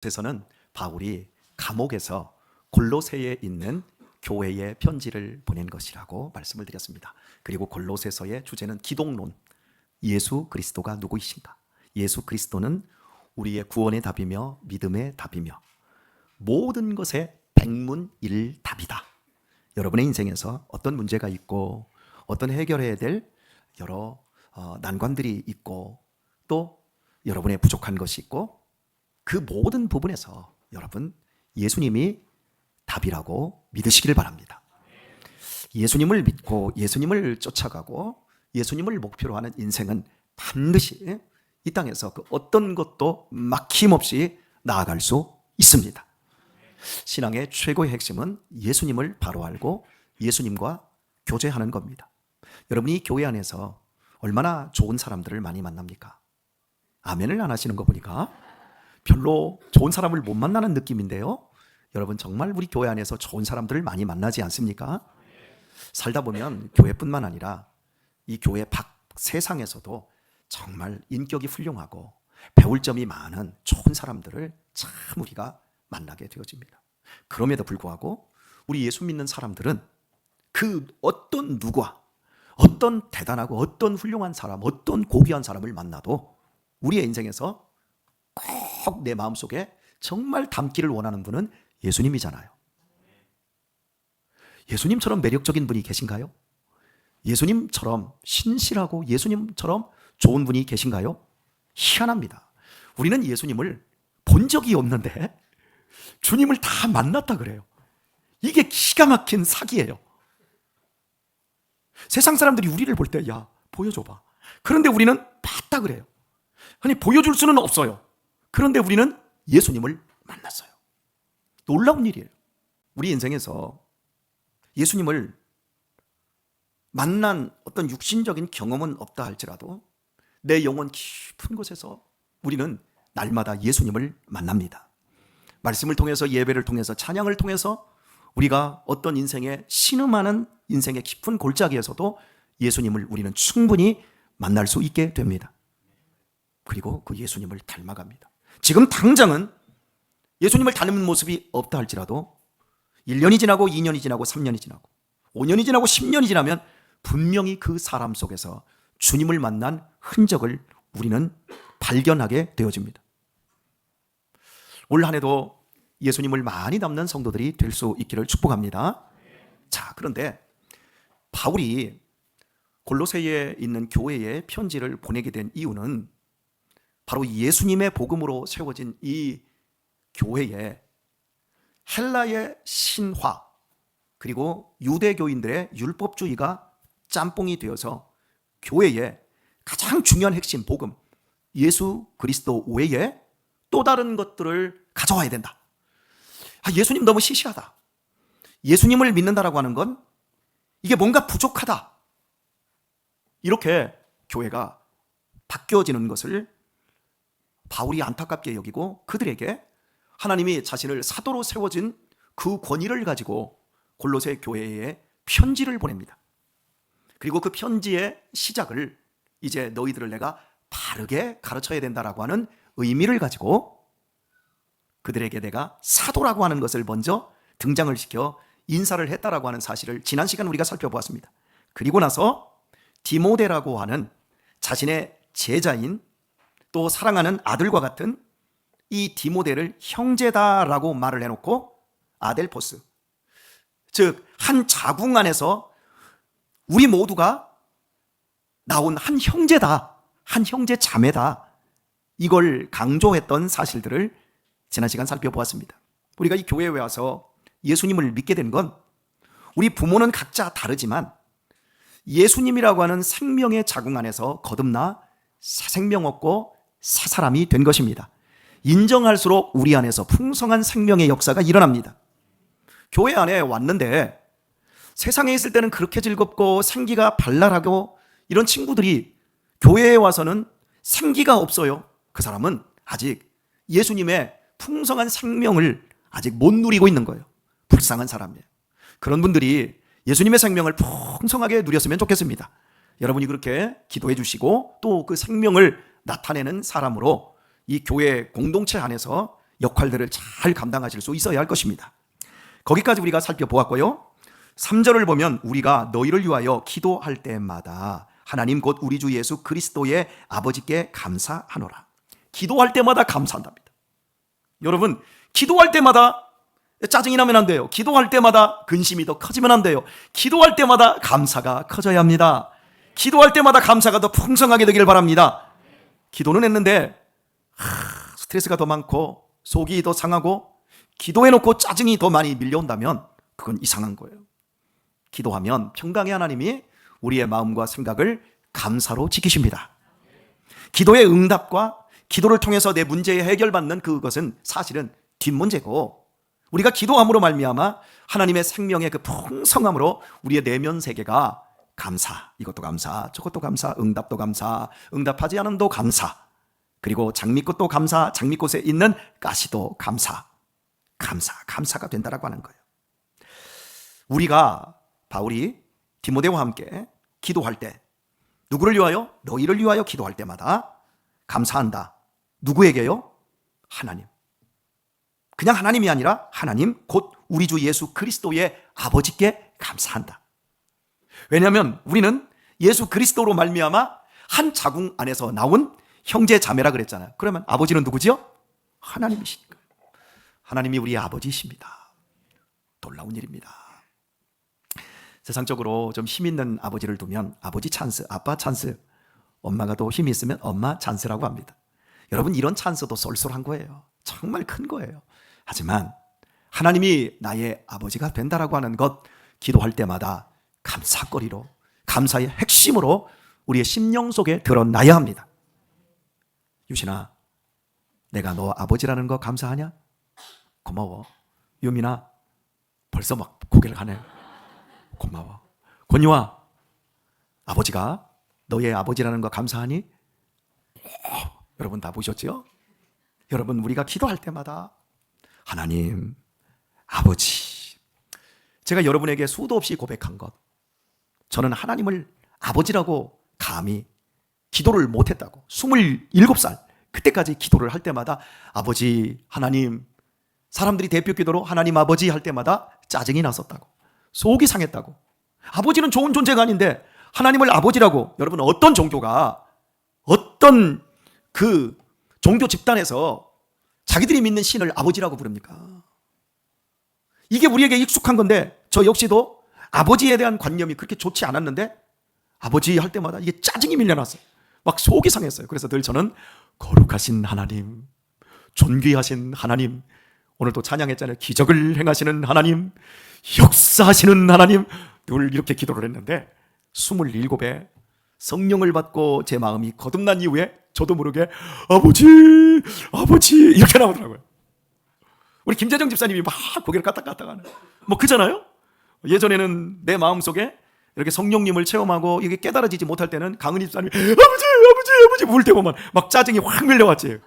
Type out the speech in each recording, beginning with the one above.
에서는 바울이 감옥에서 골로새에 있는 교회에 편지를 보낸 것이라고 말씀을 드렸습니다. 그리고 골로새서의 주제는 기독론, 예수 그리스도가 누구이신가? 예수 그리스도는 우리의 구원의 답이며 믿음의 답이며 모든 것의 백문일답이다. 여러분의 인생에서 어떤 문제가 있고 어떤 해결해야 될 여러 난관들이 있고 또 여러분의 부족한 것이 있고 그 모든 부분에서 여러분 예수님이 답이라고 믿으시길 바랍니다. 예수님을 믿고 예수님을 쫓아가고 예수님을 목표로 하는 인생은 반드시 이 땅에서 그 어떤 것도 막힘없이 나아갈 수 있습니다. 신앙의 최고의 핵심은 예수님을 바로 알고 예수님과 교제하는 겁니다. 여러분이 교회 안에서 얼마나 좋은 사람들을 많이 만납니까? 아멘을 안 하시는 거 보니까 별로 좋은 사람을 못 만나는 느낌인데요. 여러분 정말 우리 교회 안에서 좋은 사람들을 많이 만나지 않습니까? 살다 보면 교회뿐만 아니라 이 교회 밖 세상에서도 정말 인격이 훌륭하고 배울 점이 많은 좋은 사람들을 참 우리가 만나게 되어집니다. 그럼에도 불구하고 우리 예수 믿는 사람들은 그 어떤 누구와 어떤 대단하고 어떤 훌륭한 사람, 어떤 고귀한 사람을 만나도 우리의 인생에서 꼭 내 마음속에 정말 담기를 원하는 분은 예수님이잖아요. 예수님처럼 매력적인 분이 계신가요? 예수님처럼 신실하고 예수님처럼 좋은 분이 계신가요? 희한합니다. 우리는 예수님을 본 적이 없는데 주님을 다 만났다 그래요. 이게 기가 막힌 사기예요. 세상 사람들이 우리를 볼 때 야 보여줘봐. 그런데 우리는 봤다 그래요. 아니 보여줄 수는 없어요. 그런데 우리는 예수님을 만났어요. 놀라운 일이에요. 우리 인생에서 예수님을 만난 어떤 육신적인 경험은 없다 할지라도 내 영혼 깊은 곳에서 우리는 날마다 예수님을 만납니다. 말씀을 통해서 예배를 통해서 찬양을 통해서 우리가 어떤 인생의 신음하는 인생의 깊은 골짜기에서도 예수님을 우리는 충분히 만날 수 있게 됩니다. 그리고 그 예수님을 닮아갑니다. 지금 당장은 예수님을 닮은 모습이 없다 할지라도 1년이 지나고 2년이 지나고 3년이 지나고 5년이 지나고 10년이 지나면 분명히 그 사람 속에서 주님을 만난 흔적을 우리는 발견하게 되어집니다. 올 한 해도 예수님을 많이 닮는 성도들이 될 수 있기를 축복합니다. 자, 그런데 바울이 골로새에 있는 교회에 편지를 보내게 된 이유는 바로 예수님의 복음으로 세워진 이 교회에 헬라의 신화 그리고 유대교인들의 율법주의가 짬뽕이 되어서 교회에 가장 중요한 핵심 복음 예수 그리스도 외에 또 다른 것들을 가져와야 된다. 예수님 너무 시시하다. 예수님을 믿는다라고 하는 건 이게 뭔가 부족하다. 이렇게 교회가 바뀌어지는 것을 바울이 안타깝게 여기고 그들에게 하나님이 자신을 사도로 세워진 그 권위를 가지고 골로새 교회에 편지를 보냅니다. 그리고 그 편지의 시작을 이제 너희들을 내가 바르게 가르쳐야 된다라고 하는 의미를 가지고 그들에게 내가 사도라고 하는 것을 먼저 등장을 시켜 인사를 했다라고 하는 사실을 지난 시간 우리가 살펴보았습니다. 그리고 나서 디모데라고 하는 자신의 제자인 또 사랑하는 아들과 같은 이 디모데를 형제다라고 말을 해놓고 아델포스, 즉 한 자궁 안에서 우리 모두가 나온 한 형제다, 한 형제 자매다, 이걸 강조했던 사실들을 지난 시간 살펴보았습니다. 우리가 이 교회에 와서 예수님을 믿게 된 건 우리 부모는 각자 다르지만 예수님이라고 하는 생명의 자궁 안에서 거듭나 새 생명 얻고 새 사람이 된 것입니다. 인정할수록 우리 안에서 풍성한 생명의 역사가 일어납니다. 교회 안에 왔는데 세상에 있을 때는 그렇게 즐겁고 생기가 발랄하고 이런 친구들이 교회에 와서는 생기가 없어요. 그 사람은 아직 예수님의 풍성한 생명을 아직 못 누리고 있는 거예요. 불쌍한 사람이에요. 그런 분들이 예수님의 생명을 풍성하게 누렸으면 좋겠습니다. 여러분이 그렇게 기도해 주시고 또 그 생명을 나타내는 사람으로 이 교회 공동체 안에서 역할들을 잘 감당하실 수 있어야 할 것입니다. 거기까지 우리가 살펴보았고요. 3절을 보면 우리가 너희를 위하여 기도할 때마다 하나님 곧 우리 주 예수 그리스도의 아버지께 감사하노라. 기도할 때마다 감사한답니다. 여러분, 기도할 때마다 짜증이 나면 안 돼요. 기도할 때마다 근심이 더 커지면 안 돼요. 기도할 때마다 감사가 커져야 합니다. 기도할 때마다 감사가 더 풍성하게 되길 바랍니다. 기도는 했는데 스트레스가 더 많고 속이 더 상하고 기도해놓고 짜증이 더 많이 밀려온다면 그건 이상한 거예요. 기도하면 평강의 하나님이 우리의 마음과 생각을 감사로 지키십니다. 기도의 응답과 기도를 통해서 내 문제에 해결받는 그것은 사실은 뒷문제고, 우리가 기도함으로 말미암아 하나님의 생명의 그 풍성함으로 우리의 내면 세계가 감사, 이것도 감사, 저것도 감사, 응답도 감사, 응답하지 않음도 감사, 그리고 장미꽃도 감사, 장미꽃에 있는 가시도 감사, 감사가 된다라고 하는 거예요. 우리가 바울이 디모데와 함께 기도할 때 누구를 위하여? 너희를 위하여 기도할 때마다 감사한다. 누구에게요? 하나님. 그냥 하나님이 아니라 하나님 곧 우리 주 예수 그리스도의 아버지께 감사한다. 왜냐하면 우리는 예수 그리스도로 말미암아 한 자궁 안에서 나온 형제 자매라 그랬잖아요. 그러면 아버지는 누구지요? 하나님이시니까. 하나님이 우리의 아버지이십니다. 놀라운 일입니다. 세상적으로 좀 힘 있는 아버지를 두면 아버지 찬스, 아빠 찬스, 엄마가 더 힘이 있으면 엄마 찬스라고 합니다. 여러분, 이런 찬스도 쏠쏠한 거예요. 정말 큰 거예요. 하지만 하나님이 나의 아버지가 된다라고 하는 것, 기도할 때마다 감사거리로, 감사의 핵심으로 우리의 심령 속에 드러나야 합니다. 유신아, 내가 너 아버지라는 거 감사하냐? 고마워. 유민아, 벌써 막 고개를 가네. 고마워. 권유아, 아버지가 너의 아버지라는 거 감사하니? 여러분 다 보셨죠? 여러분, 우리가 기도할 때마다 하나님, 아버지, 제가 여러분에게 수도 없이 고백한 것, 저는 하나님을 아버지라고 감히 기도를 못했다고. 27살 그때까지 기도를 할 때마다 아버지, 하나님, 사람들이 대표 기도로 하나님 아버지 할 때마다 짜증이 났었다고, 속이 상했다고. 아버지는 좋은 존재가 아닌데 하나님을 아버지라고. 여러분, 어떤 종교가, 어떤 그 종교 집단에서 자기들이 믿는 신을 아버지라고 부릅니까? 이게 우리에게 익숙한 건데, 저 역시도 아버지에 대한 관념이 그렇게 좋지 않았는데 아버지 할 때마다 이게 짜증이 밀려났어요. 막 속이 상했어요. 그래서 늘 저는 거룩하신 하나님, 존귀하신 하나님, 오늘도 찬양했잖아요. 기적을 행하시는 하나님, 역사하시는 하나님, 늘 이렇게 기도를 했는데 27에 성령을 받고 제 마음이 거듭난 이후에 저도 모르게 아버지, 아버지 이렇게 나오더라고요. 우리 김재정 집사님이 막 고개를 까딱까딱 하는, 뭐 그잖아요. 예전에는 내 마음속에 이렇게 성령님을 체험하고 이게 깨달아지지 못할 때는 강은희 집사님이 아버지 울 때고만 막 짜증이 확 밀려왔지.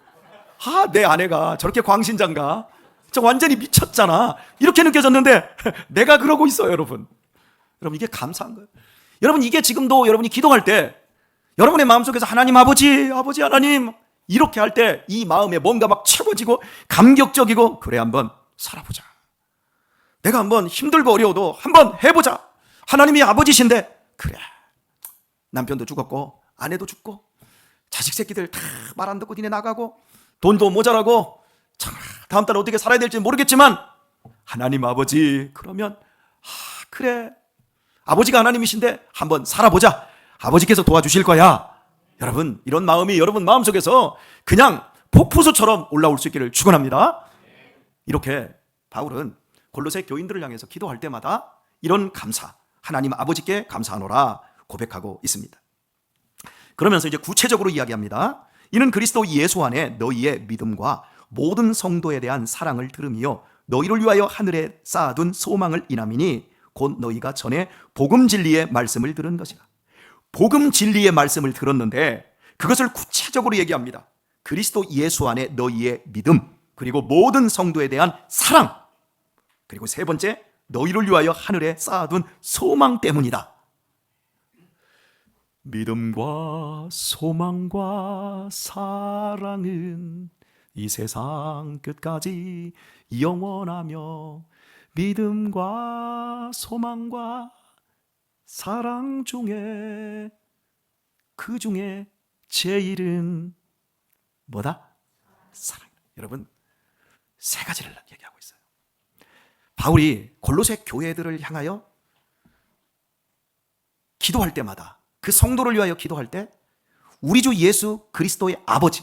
내 아내가 저렇게 광신자인가? 저 완전히 미쳤잖아. 이렇게 느껴졌는데 내가 그러고 있어요, 여러분. 여러분, 이게 감사한 거예요. 여러분, 이게 지금도 여러분이 기도할 때 여러분의 마음속에서 하나님 아버지, 아버지 하나님 이렇게 할 때 이 마음에 뭔가 막 채워지고 감격적이고, 그래 한번 살아보자. 내가 한번 힘들고 어려워도 한번 해보자. 하나님이 아버지신데, 그래. 남편도 죽었고 아내도 죽고 자식 새끼들 다 말 안 듣고 니네 나가고 돈도 모자라고 참 다음 달 어떻게 살아야 될지 모르겠지만 하나님 아버지, 그러면 그래, 아버지가 하나님이신데 한번 살아보자. 아버지께서 도와주실 거야. 여러분, 이런 마음이 여러분 마음속에서 그냥 폭포수처럼 올라올 수 있기를 축원합니다. 이렇게 바울은 골로새 교인들을 향해서 기도할 때마다 이런 감사, 하나님 아버지께 감사하노라 고백하고 있습니다. 그러면서 이제 구체적으로 이야기합니다. 이는 그리스도 예수 안에 너희의 믿음과 모든 성도에 대한 사랑을 들으며 너희를 위하여 하늘에 쌓아둔 소망을 인함이니 곧 너희가 전에 복음 진리의 말씀을 들은 것이라. 복음 진리의 말씀을 들었는데 그것을 구체적으로 얘기합니다. 그리스도 예수 안에 너희의 믿음, 그리고 모든 성도에 대한 사랑, 그리고 세 번째, 너희를 위하여 하늘에 쌓아둔 소망 때문이다. 믿음과 소망과 사랑은 이 세상 끝까지 영원하며 믿음과 소망과 사랑 중에 그 중에 제일은 뭐다? 사랑. 여러분, 세 가지를 얘기하고 있어요. 바울이 골로새 교회들을 향하여 기도할 때마다, 그 성도를 위하여 기도할 때 우리 주 예수 그리스도의 아버지,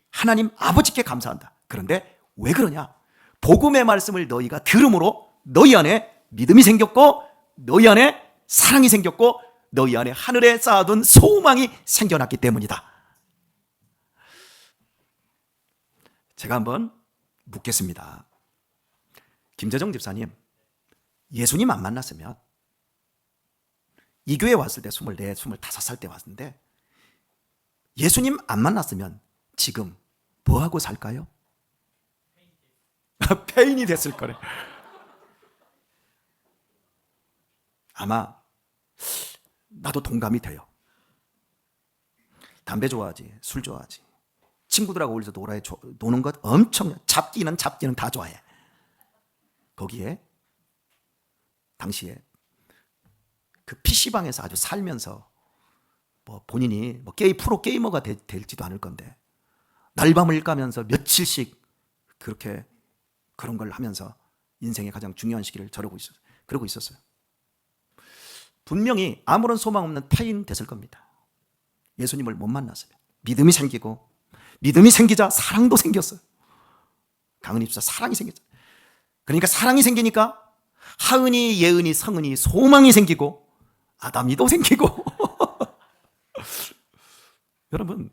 하나님 아버지께 감사한다. 그런데 왜 그러냐? 복음의 말씀을 너희가 들음으로 너희 안에 믿음이 생겼고, 너희 안에 사랑이 생겼고, 너희 안에 하늘에 쌓아둔 소망이 생겨났기 때문이다. 제가 한번 묻겠습니다. 김재정 집사님, 예수님 안 만났으면, 이 교회 왔을 때 24, 25살 때 왔는데 예수님 안 만났으면 지금 뭐하고 살까요? 폐인이 됐을 거래. 아마 나도 동감이 돼요. 담배 좋아하지, 술 좋아하지, 친구들하고 어울려서 노는 것 엄청, 잡기는 다 좋아해. 거기에 당시에 그 PC방에서 아주 살면서 뭐 본인이 뭐 프로 게이머가 될지도 않을 건데 날밤을 까면서 며칠씩 그렇게 그런 걸 하면서 인생의 가장 중요한 시기를 그러고 있었어요. 분명히 아무런 소망 없는 폐인 됐을 겁니다. 예수님을 못 만났으면. 믿음이 생기고, 믿음이 생기자 사랑도 생겼어요. 강은희 집사 사랑이 생겼어요. 그러니까 사랑이 생기니까 하은이, 예은이, 성은이 소망이 생기고 아담이도 생기고 여러분,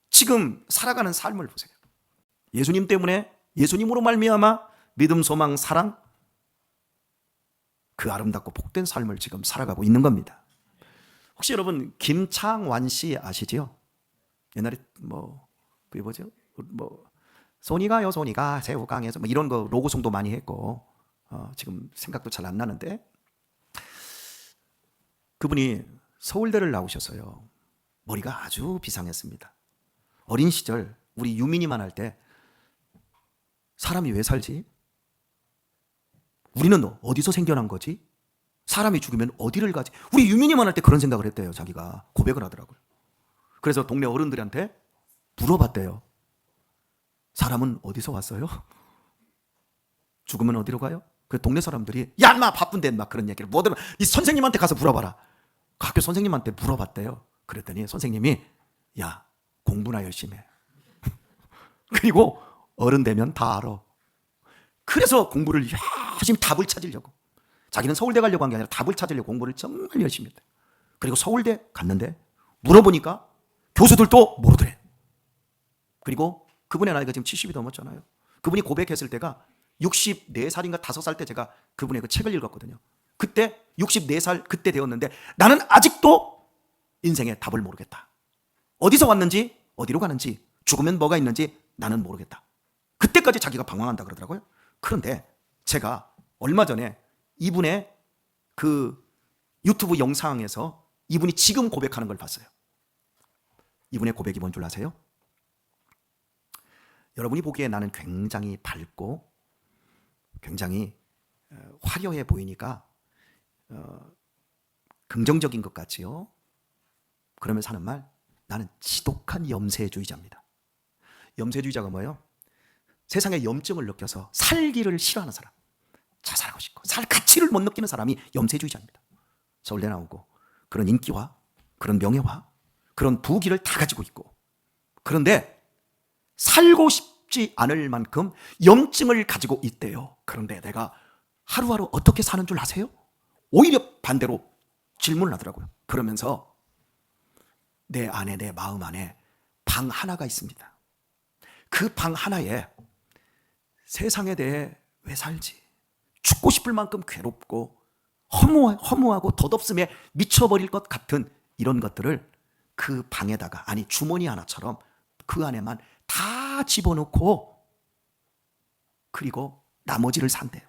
지금 살아가는 삶을 보세요. 예수님 때문에, 예수님으로 말미암아 믿음, 소망, 사랑, 그 아름답고 복된 삶을 지금 살아가고 있는 겁니다. 혹시 여러분 김창완 씨 아시지요? 옛날에 그게 뭐죠? 손이가요, 손이가 새우깡에서 이런 거 로고송도 많이 했고, 지금 생각도 잘 안 나는데, 그분이 서울대를 나오셨어요. 머리가 아주 비상했습니다. 어린 시절 우리 유민이만 할 때 사람이 왜 살지? 우리는 어디서 생겨난 거지? 사람이 죽으면 어디를 가지? 우리 유민이만 할 때 그런 생각을 했대요. 자기가 고백을 하더라고요. 그래서 동네 어른들한테 물어봤대요. 사람은 어디서 왔어요? 죽으면 어디로 가요? 그 동네 사람들이 야 인마 바쁜데 막 그런 얘기를 뭐든 이 선생님한테 가서 물어봐라. 학교 선생님한테 물어봤대요. 그랬더니 선생님이 야 공부나 열심히 해. 그리고 어른 되면 다 알아. 그래서 공부를 열심히 답을 찾으려고, 자기는 서울대 가려고 한 게 아니라 답을 찾으려고 공부를 정말 열심히 했대. 그리고 서울대 갔는데 물어보니까 교수들도 모르더래. 그리고 그분의 나이가 지금 70이 넘었잖아요. 그분이 고백했을 때가 64살인가 5살 때 제가 그분의 그 책을 읽었거든요. 그때 64살 그때 되었는데 나는 아직도 인생의 답을 모르겠다. 어디서 왔는지, 어디로 가는지, 죽으면 뭐가 있는지 나는 모르겠다. 그때까지 자기가 방황한다 그러더라고요. 그런데 제가 얼마 전에 이분의 그 유튜브 영상에서 이분이 지금 고백하는 걸 봤어요. 이분의 고백이 뭔 줄 아세요? 여러분이 보기에 나는 굉장히 밝고 굉장히 화려해 보이니까 긍정적인 것 같지요? 그러면서 하는 말, 나는 지독한 염세주의자입니다. 염세주의자가 뭐예요? 세상에 염증을 느껴서 살기를 싫어하는 사람, 자살하고 싶고 살 가치를 못 느끼는 사람이 염세주의자입니다. 서울대 나오고 그런 인기와 그런 명예와 그런 부귀를 다 가지고 있고, 그런데 살고 싶지 않을 만큼 염증을 가지고 있대요. 그런데 내가 하루하루 어떻게 사는 줄 아세요? 오히려 반대로 질문을 하더라고요. 그러면서 내 안에, 내 마음 안에 방 하나가 있습니다. 그 방 하나에 세상에 대해 왜 살지? 죽고 싶을 만큼 괴롭고 허무하고 덧없음에 미쳐버릴 것 같은 이런 것들을 그 방에다가, 아니 주머니 하나처럼 그 안에만 다 집어넣고 그리고 나머지를 산대요.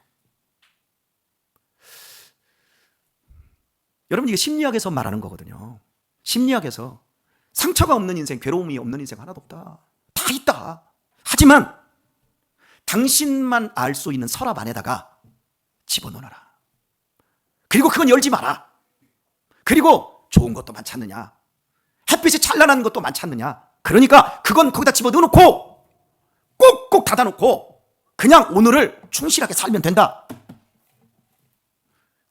여러분, 이게 심리학에서 말하는 거거든요. 심리학에서 상처가 없는 인생, 괴로움이 없는 인생 하나도 없다. 다 있다. 하지만 당신만 알 수 있는 서랍 안에다가 집어넣어라. 그리고 그건 열지 마라. 그리고 좋은 것도 많지 않느냐, 햇빛이 찬란한 것도 많지 않느냐, 그러니까 그건 거기다 집어넣어놓고 꼭꼭 닫아놓고 그냥 오늘을 충실하게 살면 된다.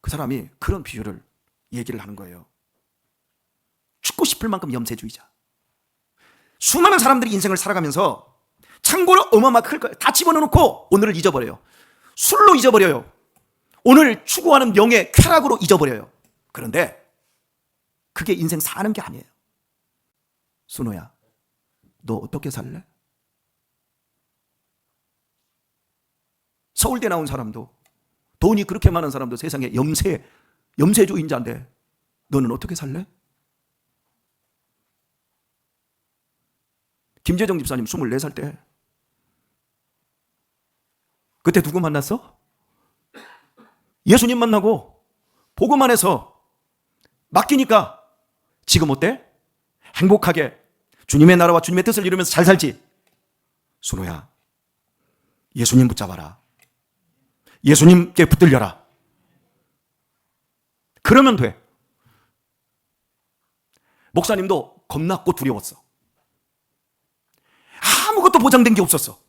그 사람이 그런 비유를 얘기를 하는 거예요. 죽고 싶을 만큼 염세주의자. 수많은 사람들이 인생을 살아가면서 창고를 어마어마하게 클 거예요. 다 집어넣어놓고 오늘을 잊어버려요. 술로 잊어버려요. 오늘 추구하는 명예, 쾌락으로 잊어버려요. 그런데 그게 인생 사는 게 아니에요. 순호야, 너 어떻게 살래? 서울대 나온 사람도, 돈이 그렇게 많은 사람도 세상에 염세주의자인데 너는 어떻게 살래? 김재정 집사님 24살 때 그때 누구 만났어? 예수님 만나고 복음 안에서 맡기니까 지금 어때? 행복하게 주님의 나라와 주님의 뜻을 이루면서 잘 살지. 순호야, 예수님 붙잡아라. 예수님께 붙들려라. 그러면 돼. 목사님도 겁났고 두려웠어. 아무것도 보장된 게 없었어.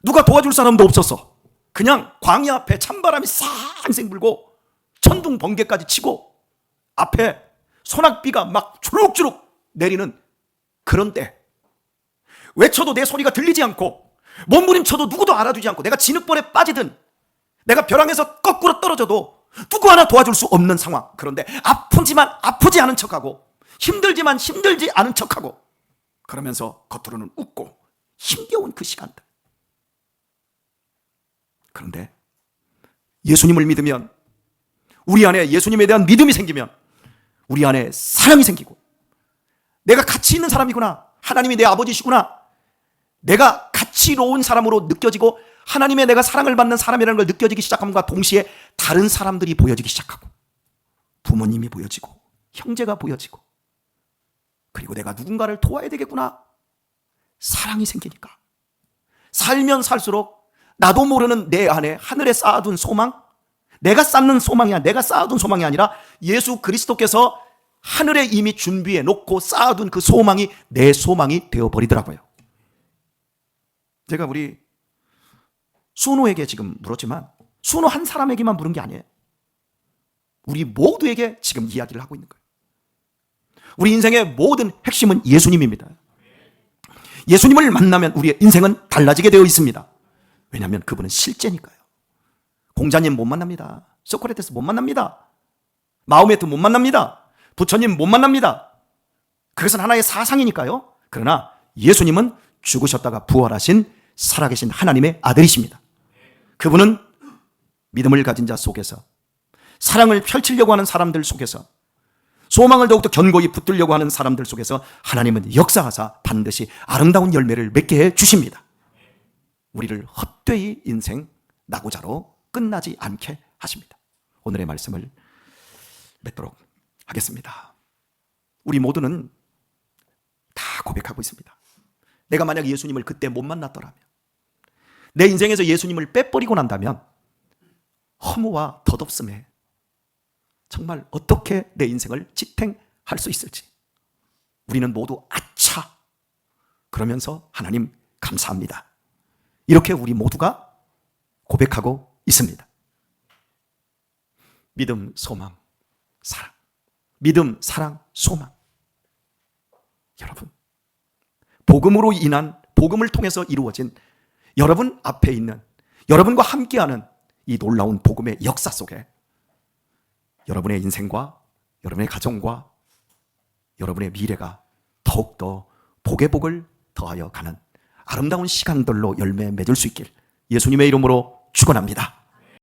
누가 도와줄 사람도 없었어. 그냥 광야 앞에 찬바람이 쌩쌩 불고 천둥 번개까지 치고 앞에 소낙비가 막 주룩주룩 내리는 그런 때, 외쳐도 내 소리가 들리지 않고 몸부림쳐도 누구도 알아주지 않고 내가 진흙벌에 빠지든 내가 벼랑에서 거꾸로 떨어져도 누구 하나 도와줄 수 없는 상황. 그런데 아프지만 아프지 않은 척하고 힘들지만 힘들지 않은 척하고 그러면서 겉으로는 웃고 힘겨운 그 시간들. 그런데 예수님을 믿으면, 우리 안에 예수님에 대한 믿음이 생기면 우리 안에 사랑이 생기고, 내가 가치 있는 사람이구나, 하나님이 내 아버지시구나, 내가 가치로운 사람으로 느껴지고 하나님의 내가 사랑을 받는 사람이라는 걸 느껴지기 시작함과 동시에 다른 사람들이 보여지기 시작하고, 부모님이 보여지고 형제가 보여지고, 그리고 내가 누군가를 도와야 되겠구나, 사랑이 생기니까 살면 살수록 나도 모르는 내 안에 하늘에 쌓아둔 소망, 내가 쌓는 소망이 내가 쌓아둔 소망이 아니라 예수 그리스도께서 하늘에 이미 준비해 놓고 쌓아둔 그 소망이 내 소망이 되어버리더라고요. 제가 우리 순호에게 지금 물었지만 순호 한 사람에게만 물은 게 아니에요. 우리 모두에게 지금 이야기를 하고 있는 거예요. 우리 인생의 모든 핵심은 예수님입니다. 예수님을 만나면 우리의 인생은 달라지게 되어 있습니다. 왜냐하면 그분은 실제니까요. 공자님 못 만납니다. 소크라테스 못 만납니다. 마호메트 못 만납니다. 부처님 못 만납니다. 그것은 하나의 사상이니까요. 그러나 예수님은 죽으셨다가 부활하신 살아계신 하나님의 아들이십니다. 그분은 믿음을 가진 자 속에서, 사랑을 펼치려고 하는 사람들 속에서, 소망을 더욱더 견고히 붙들려고 하는 사람들 속에서 하나님은 역사하사 반드시 아름다운 열매를 맺게 해 주십니다. 우리를 헛되이 인생 나고자로 끝나지 않게 하십니다. 오늘의 말씀을 맺도록 하겠습니다. 우리 모두는 다 고백하고 있습니다. 내가 만약 예수님을 그때 못 만났더라면, 내 인생에서 예수님을 빼버리고 난다면 허무와 덧없음에 정말 어떻게 내 인생을 지탱할 수 있을지 우리는 모두 아차 그러면서 하나님 감사합니다, 이렇게 우리 모두가 고백하고 있습니다. 믿음, 소망, 사랑. 믿음, 사랑, 소망. 여러분, 복음으로 인한, 복음을 통해서 이루어진 여러분 앞에 있는, 여러분과 함께하는 이 놀라운 복음의 역사 속에 여러분의 인생과 여러분의 가정과 여러분의 미래가 더욱더 복의 복을 더하여 가는 아름다운 시간들로 열매 맺을 수 있길 예수님의 이름으로 축원합니다.